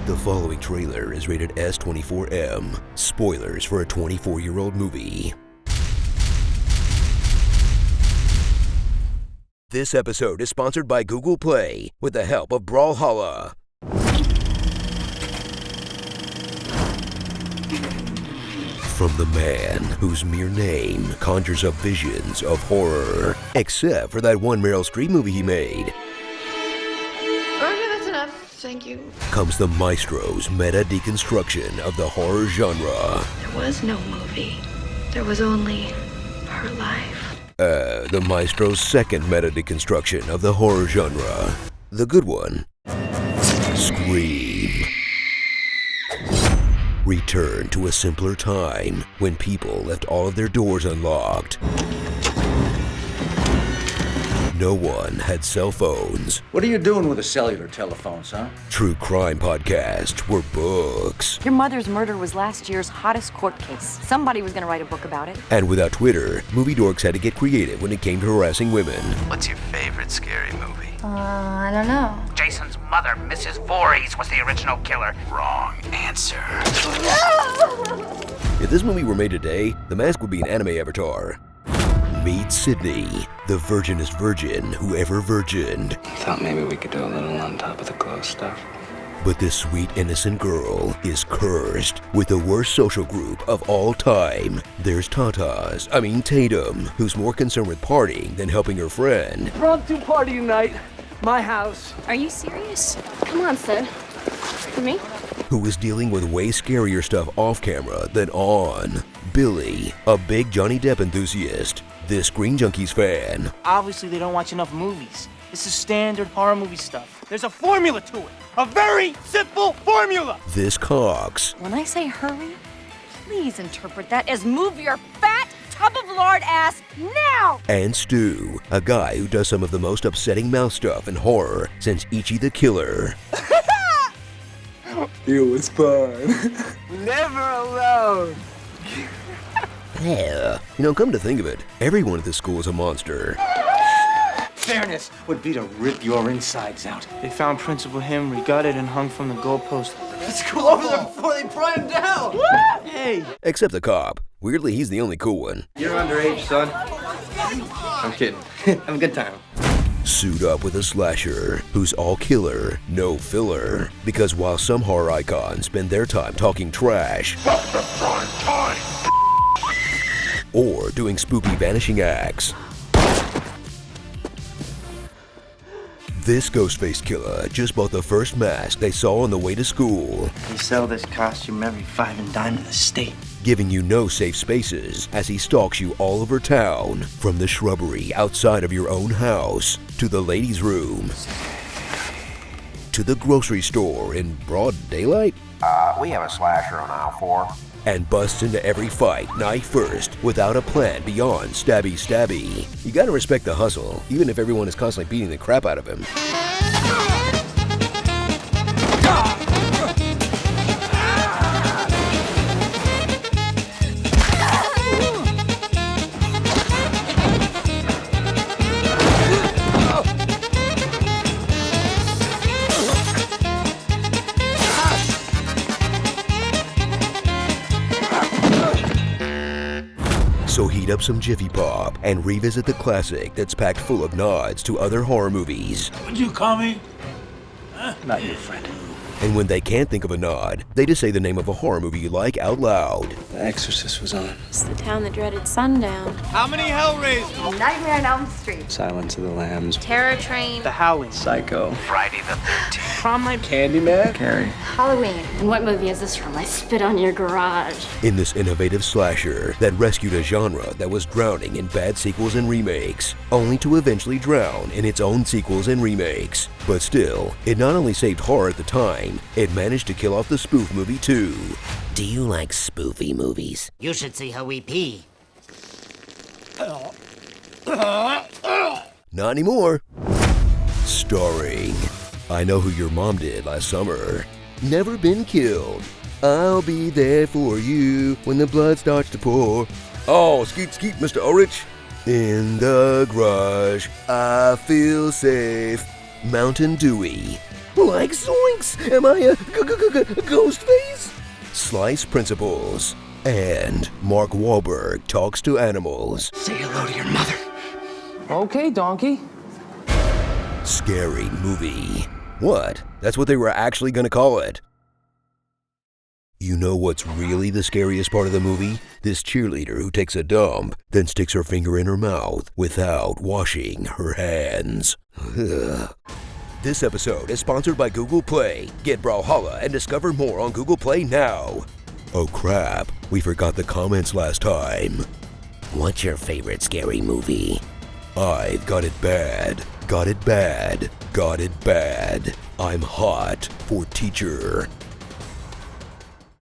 The following trailer is rated S24M. Spoilers for a 24-year-old movie. This episode is sponsored by Google Play with the help of Brawlhalla. From the man whose mere name conjures up visions of horror, except for that one Meryl Streep movie he made. Okay, that's enough. Thank you. Comes the maestro's meta deconstruction of the horror genre. There was no movie. There was only her life. The maestro's second meta deconstruction of the horror genre. The good one. Scream. Return to a simpler time when people left all of their doors unlocked. No one had cell phones. What are you doing with a cellular telephone, son? True crime podcasts were books. Your mother's murder was last year's hottest court case. Somebody was gonna write a book about it. And without Twitter, movie dorks had to get creative when it came to harassing women. What's your favorite scary movie? I don't know. Jason's mother, Mrs. Voorhees, was the original killer. Wrong answer. If this movie were made today, the mask would be an anime avatar. Meet Sydney, the virginest virgin who ever virgined. I thought maybe we could do a little on top of the clothes stuff. But this sweet, innocent girl is cursed with the worst social group of all time. There's Tatum, who's more concerned with partying than helping her friend. Impromptu party tonight. My house. Are you serious? Come on, Sid. For me? Who is dealing with way scarier stuff off camera than on. Billy, a big Johnny Depp enthusiast. This Green Junkies fan. Obviously, they don't watch enough movies. This is standard horror movie stuff. There's a formula to it. A very simple formula. This Cox. When I say hurry, please interpret that as move your fat tub of lard ass now! And Stu, a guy who does some of the most upsetting mouth stuff in horror since Ichi the Killer. It was fun. Never alone. Yeah. Come to think of it, everyone at this school is a monster. Fairness would be to rip your insides out. They found Principal Henry gutted and hung from the goalpost. Let's go over there before they pry him down. Hey. Except the cop. Weirdly, he's the only cool one. You're underage, son. I'm kidding. Have a good time. Suit up with a slasher who's all killer, no filler. Because while some horror icons spend their time talking trash or doing spooky vanishing acts, this ghost-faced killer just bought the first mask they saw on the way to school. They sell this costume every 5 and dime in the state. Giving you no safe spaces as he stalks you all over town. From the shrubbery outside of your own house, to the ladies' room, to the grocery store in broad daylight. We have a slasher on aisle 4. And busts into every fight, knife first, without a plan beyond stabby. You gotta respect the hustle, even if everyone is constantly beating the crap out of him. So heat up some Jiffy Pop and revisit the classic that's packed full of nods to other horror movies. What'd you call me? Not your friend. And when they can't think of a nod, they just say the name of a horror movie you like out loud. The Exorcist was on. It's the town that dreaded sundown. How many Hellraisers? Nightmare on Elm Street. Silence of the Lambs. Terror Train. The Howling. Psycho. Friday the 13th. Prom night. Candyman. Carrie. Halloween. And what movie is this from? I spit on your garage. In this innovative slasher that rescued a genre that was drowning in bad sequels and remakes, only to eventually drown in its own sequels and remakes. But still, it not only saved horror at the time, it managed to kill off the spoof movie too. Do you like spoofy movies? You should see how we pee. Not anymore. Starring, I Know Who Your Mom Did Last Summer. Never Been Killed. I'll be there for you when the blood starts to pour. Oh, skeet, Mr. Ulrich. In the garage, I feel safe. Mountain Dewey. Like zoinks! Am I a ghost face? Slice Principles. And Mark Wahlberg talks to animals. Say hello to your mother. Okay, donkey. Scary Movie. What? That's what they were actually gonna call it. You know what's really the scariest part of the movie? This cheerleader who takes a dump, then sticks her finger in her mouth without washing her hands. This episode is sponsored by Google Play. Get Brawlhalla and discover more on Google Play now. Oh crap, we forgot the comments last time. What's your favorite scary movie? I've got it bad. Got it bad. Got it bad. I'm hot for teacher.